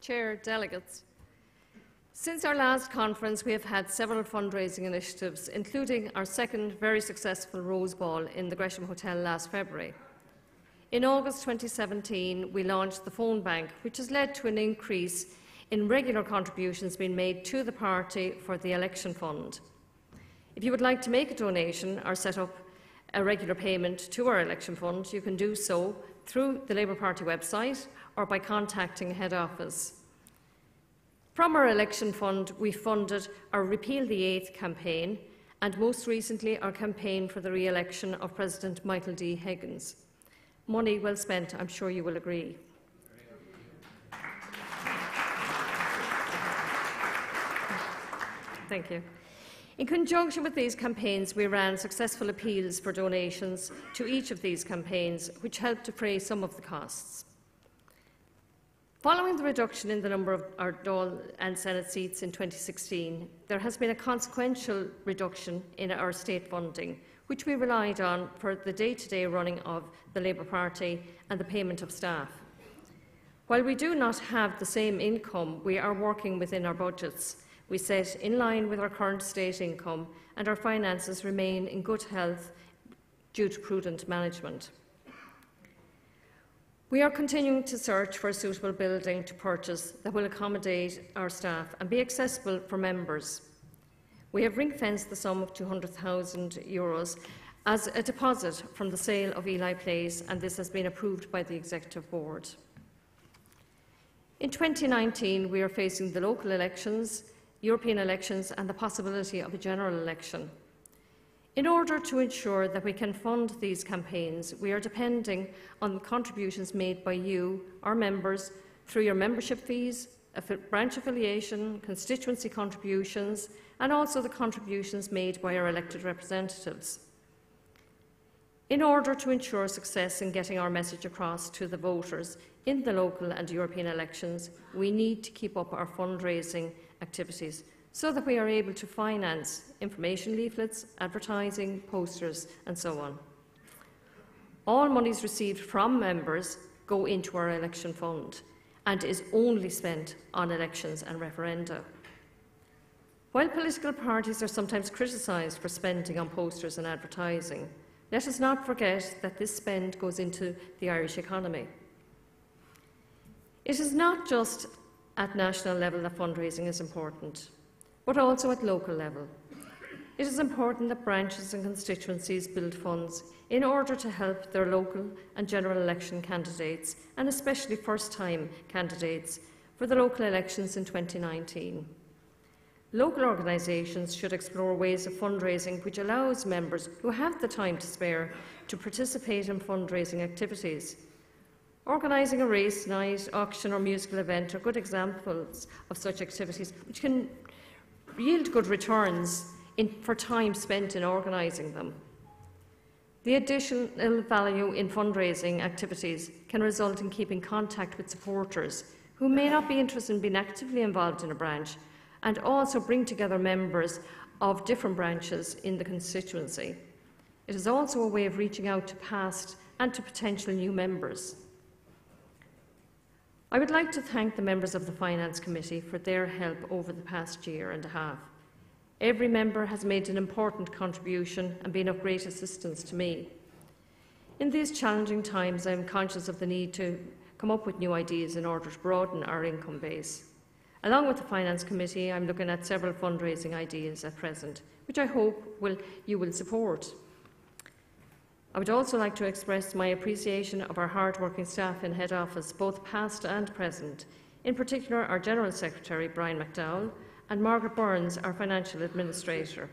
Chair, delegates. Since our last conference, we have had several fundraising initiatives, including our second very successful Rose Ball in the Gresham Hotel last February. In August 2017, we launched the phone bank, which has led to an increase in regular contributions being made to the party for the election fund. If you would like to make a donation or set up a regular payment to our election fund, you can do so through the Labour Party website or by contacting head office. From our election fund, we funded our Repeal the Eighth campaign and most recently our campaign for the re-election of President Michael D. Higgins. Money well spent, I'm sure you will agree. Thank you. In conjunction with these campaigns, we ran successful appeals for donations to each of these campaigns, which helped to defray some of the costs. Following the reduction in the number of our Dáil and Senate seats in 2016, there has been a consequential reduction in our state funding, which we relied on for the day-to-day running of the Labour Party and the payment of staff. While we do not have the same income, we are working within our budgets. We set in line with our current state income, and our finances remain in good health due to prudent management. We are continuing to search for a suitable building to purchase that will accommodate our staff and be accessible for members. We have ring-fenced the sum of €200,000 as a deposit from the sale of Ely Place, and this has been approved by the Executive Board. In 2019, we are facing the local elections, European elections and the possibility of a general election. In order to ensure that we can fund these campaigns, we are depending on the contributions made by you, our members, through your membership fees, branch affiliation, constituency contributions, and also the contributions made by our elected representatives. In order to ensure success in getting our message across to the voters in the local and European elections, we need to keep up our fundraising activities so that we are able to finance information leaflets, advertising, posters and so on. All monies received from members go into our election fund and is only spent on elections and referenda. While political parties are sometimes criticised for spending on posters and advertising, let us not forget that this spend goes into the Irish economy. It is not just at national level that fundraising is important, but also at local level. It is important that branches and constituencies build funds in order to help their local and general election candidates, and especially first-time candidates, for the local elections in 2019. Local organisations should explore ways of fundraising which allows members who have the time to spare to participate in fundraising activities. Organising a race night, auction or musical event are good examples of such activities which can yield good returns for time spent in organising them. The additional value in fundraising activities can result in keeping contact with supporters who may not be interested in being actively involved in a branch, and also bring together members of different branches in the constituency. It is also a way of reaching out to past and to potential new members. I would like to thank the members of the Finance Committee for their help over the past year and a half. Every member has made an important contribution and been of great assistance to me. In these challenging times, I am conscious of the need to come up with new ideas in order to broaden our income base. Along with the Finance Committee, I am looking at several fundraising ideas at present, which I hope you will support. I would also like to express my appreciation of our hard-working staff in head office, both past and present, in particular our General Secretary, Brian McDowell, and Margaret Burns, our Financial Administrator.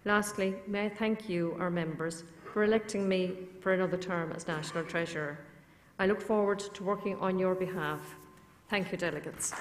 Lastly, may I thank you, our members, for electing me for another term as National Treasurer. I look forward to working on your behalf. Thank you, delegates.